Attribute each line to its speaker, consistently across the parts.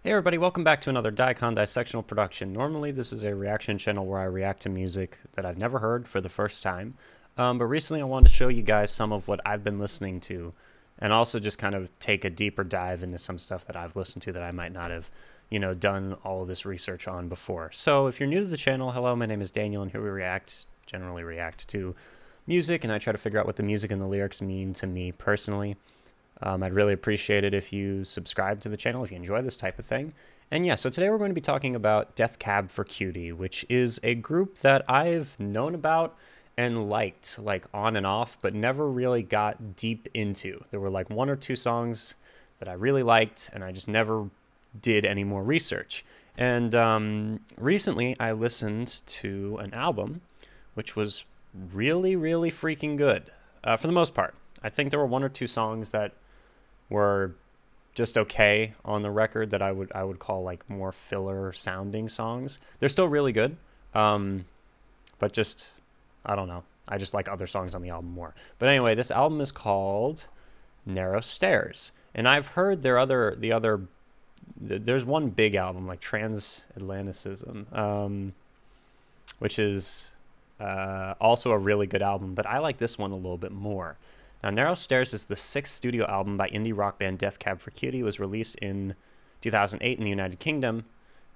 Speaker 1: Hey everybody, welcome back to another dicondissectional production. Normally this is a reaction channel where I react to music that I've never heard for the first time, but recently I wanted to show you guys some of what I've been listening to, and also just kind of take a deeper dive into some stuff that I've listened to that I might not have, done all of this research on before. So if you're new to the channel, hello, my name is Daniel, and here we generally react to music, and I try to figure out what the music and the lyrics mean to me personally. I'd really appreciate it if you subscribe to the channel if you enjoy this type of thing. And yeah, so today we're going to be talking about Death Cab for Cutie, which is a group that I've known about and liked, like on and off, but never really got deep into. There were like one or two songs that I really liked, and I just never did any more research. And recently I listened to an album which was really, really freaking good for the most part. I think there were one or two songs that were just okay on the record that I would call like more filler sounding songs. They're still really good, but just I don't know. I just like other songs on the album more. But anyway, this album is called Narrow Stairs, and I've heard there's one big album like Transatlanticism, which is also a really good album, but I like this one a little bit more. Now, Narrow Stairs is the sixth studio album by indie rock band Death Cab for Cutie. It was released in 2008 in the United Kingdom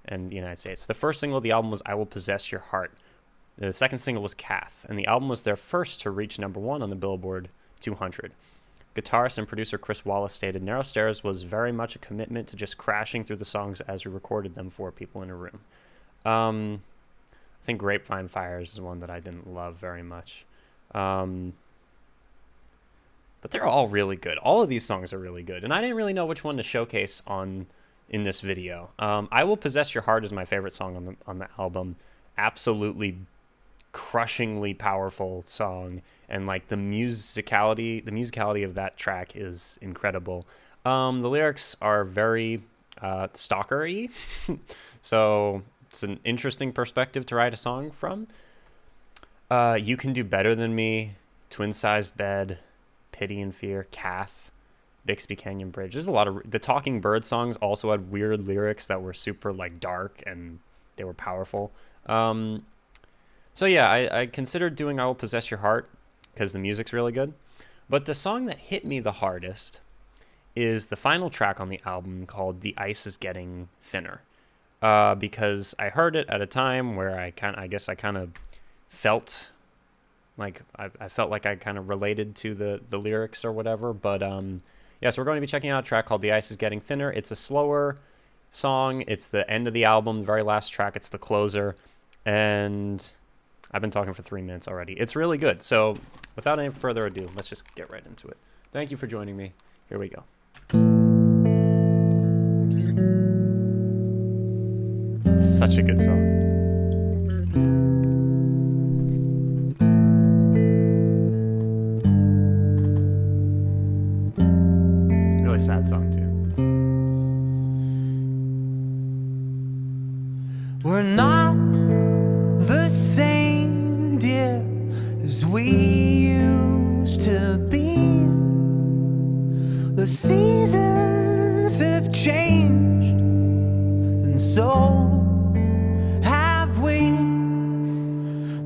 Speaker 1: and the United States. The first single of the album was I Will Possess Your Heart. The second single was Kath, and the album was their first to reach #1 on the Billboard 200. Guitarist and producer Chris Wallace stated, Narrow Stairs was very much a commitment to just crashing through the songs as we recorded them for people in a room. I think Grapevine Fires is one that I didn't love very much. But they're all really good. All of these songs are really good, and I didn't really know which one to showcase in this video. I Will Possess Your Heart is my favorite song on the album. Absolutely crushingly powerful song, and like the musicality of that track is incredible. The lyrics are very stalker-y, so it's an interesting perspective to write a song from. You Can Do Better Than Me, Twin-Sized Bed, Pity and Fear, Kath, Bixby Canyon Bridge. There's a lot of the Talking Bird songs also had weird lyrics that were super like dark, and they were powerful. So yeah, I considered doing I Will Possess Your Heart because the music's really good. But the song that hit me the hardest is the final track on the album called The Ice Is Getting Thinner. Because I heard it at a time where I kind of felt like I felt like I kind of related to the lyrics or whatever. But yeah, so we're going to be checking out a track called The Ice Is Getting Thinner. It's a slower song. It's the end of the album, the very last track. It's the closer. And I've been talking for 3 minutes already. It's really good. So without any further ado, let's just get right into it. Thank you for joining me. Here we go. Such a good song. Really sad song too.
Speaker 2: We're not the same, dear, as we used to be. The seasons have changed, and so have we.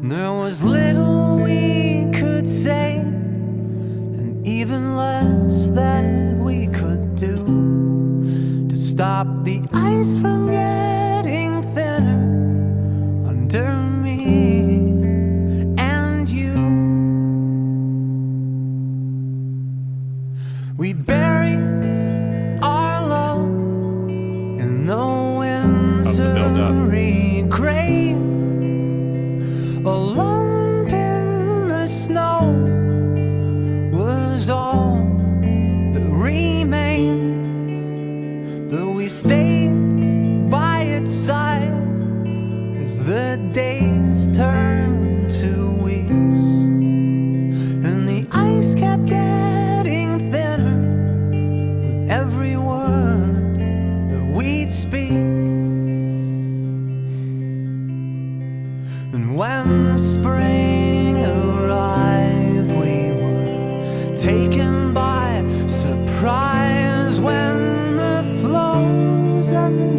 Speaker 2: There was little we could say, and even less that we could do to stop the ice from getting thinner under me and you. We buried our love in the wintry grave. A lump in the snow was all that remained, but we stayed by its side as the days turned to weeks, and the ice kept getting thinner with every word that we'd speak. And when spring arrived, we were taken by surprise when the flows under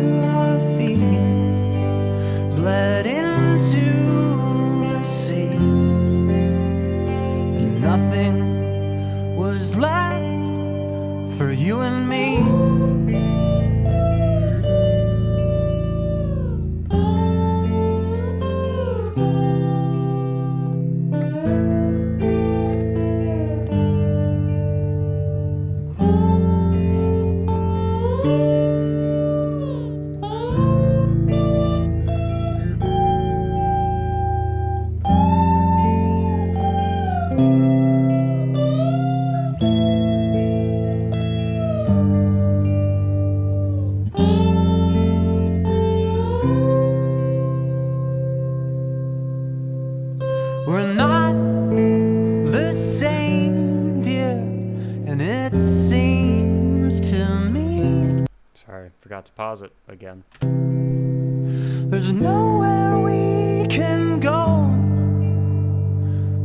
Speaker 1: pause it again.
Speaker 2: There's nowhere we can go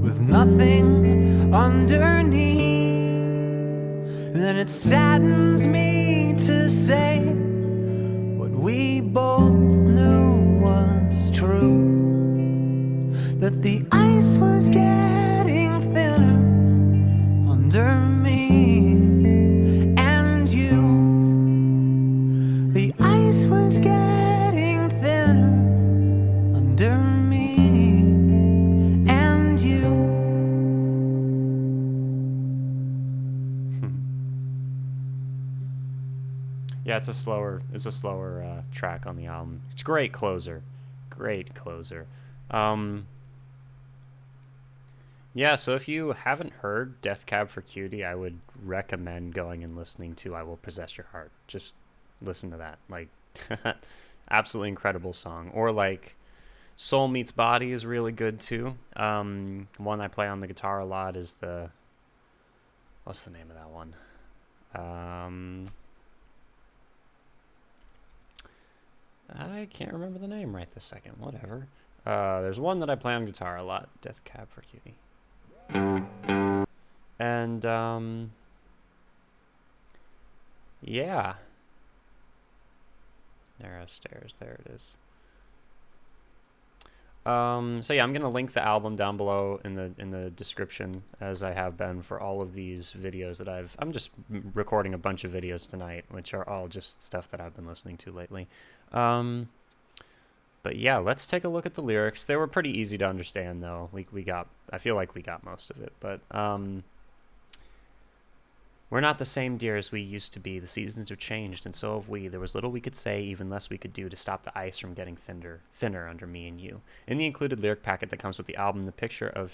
Speaker 2: with nothing underneath. And it saddens me to say what we both knew was true, that the ice was getting thinner under me and you. The ice was getting thinner under me and you.
Speaker 1: Yeah, it's a slower track on the album. It's a great closer. Yeah, so if you haven't heard Death Cab for Cutie, I would recommend going and listening to I Will Possess Your Heart. Just listen to that. Like, absolutely incredible song. Or like Soul Meets Body is really good too. One I play on the guitar a lot is what's the name of that one? I can't remember the name right this second. Whatever. There's one that I play on guitar a lot. Death Cab for Cutie. And yeah. Narrow Stairs. There it is. So yeah, I'm gonna link the album down below in the description, as I have been for all of these videos that I'm just recording a bunch of videos tonight, which are all just stuff that I've been listening to lately. But yeah, let's take a look at the lyrics. They were pretty easy to understand, though. I feel like we got most of it, but we're not the same dear as we used to be. The seasons have changed, and so have we. There was little we could say, even less we could do to stop the ice from getting thinner under me and you. In the included lyric packet that comes with the album, the picture of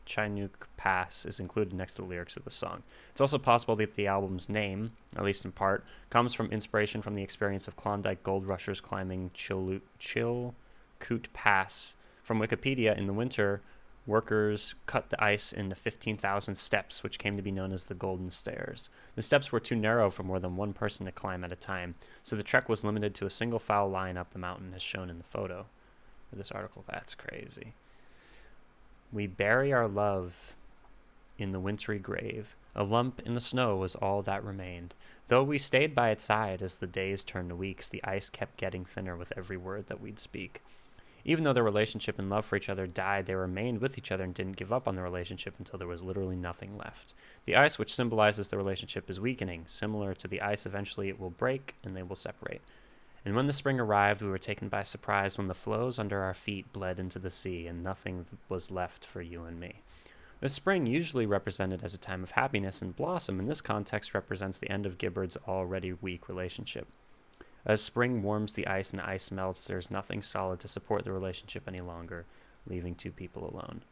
Speaker 1: Chinook Pass is included next to the lyrics of the song. It's also possible that the album's name, at least in part, comes from inspiration from the experience of Klondike gold rushers climbing Chilkoot Pass. From Wikipedia, in the winter, workers cut the ice into 15,000 steps, which came to be known as the Golden Stairs. The steps were too narrow for more than one person to climb at a time, so the trek was limited to a single file line up the mountain, as shown in the photo of this article. That's crazy. We bury our love in the wintry grave. A lump in the snow was all that remained. Though we stayed by its side as the days turned to weeks, the ice kept getting thinner with every word that we'd speak. Even though their relationship and love for each other died, they remained with each other and didn't give up on the relationship until there was literally nothing left. The ice, which symbolizes the relationship, is weakening. Similar to the ice, eventually it will break and they will separate. And when the spring arrived, we were taken by surprise when the floes under our feet bled into the sea and nothing was left for you and me. The spring, usually represented as a time of happiness and blossom, in this context represents the end of Gibbard's already weak relationship. As spring warms the ice and ice melts, there is nothing solid to support the relationship any longer, leaving two people alone.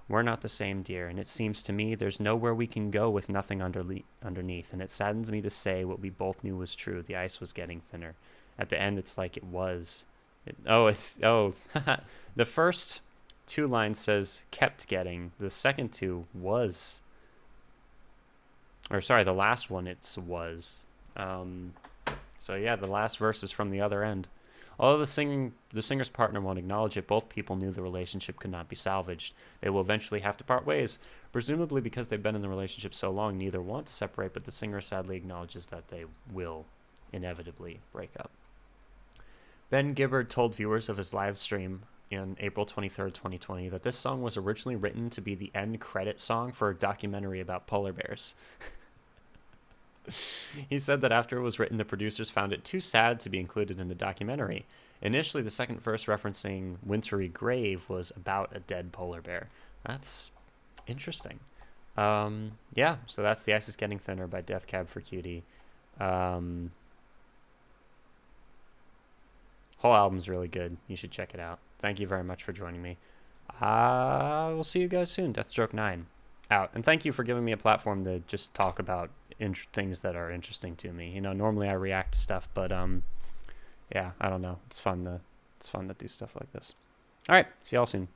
Speaker 1: We're not the same, dear, and it seems to me there's nowhere we can go with nothing underneath, and it saddens me to say what we both knew was true. The ice was getting thinner. At the end, it's like it was. The first two lines says kept getting. The second two was. The last one it's was. So yeah, the last verse is from the other end. Although the singer's partner won't acknowledge it, both people knew the relationship could not be salvaged. They will eventually have to part ways. Presumably because they've been in the relationship so long, neither want to separate, but the singer sadly acknowledges that they will inevitably break up. Ben Gibbard told viewers of his live stream on April 23rd, 2020, that this song was originally written to be the end credit song for a documentary about polar bears. He said that after it was written, the producers found it too sad to be included in the documentary. Initially, the second verse referencing Wintry Grave was about a dead polar bear. That's interesting. Yeah, so that's The Ice is Getting Thinner by Death Cab for Cutie. Whole album's really good. You should check it out. Thank you very much for joining me. We'll see you guys soon. Deathstroke 9 out. And thank you for giving me a platform to just talk about things that are interesting to me. You know, normally I react to stuff, but yeah, I don't know. It's fun to do stuff like this. All right, see y'all soon.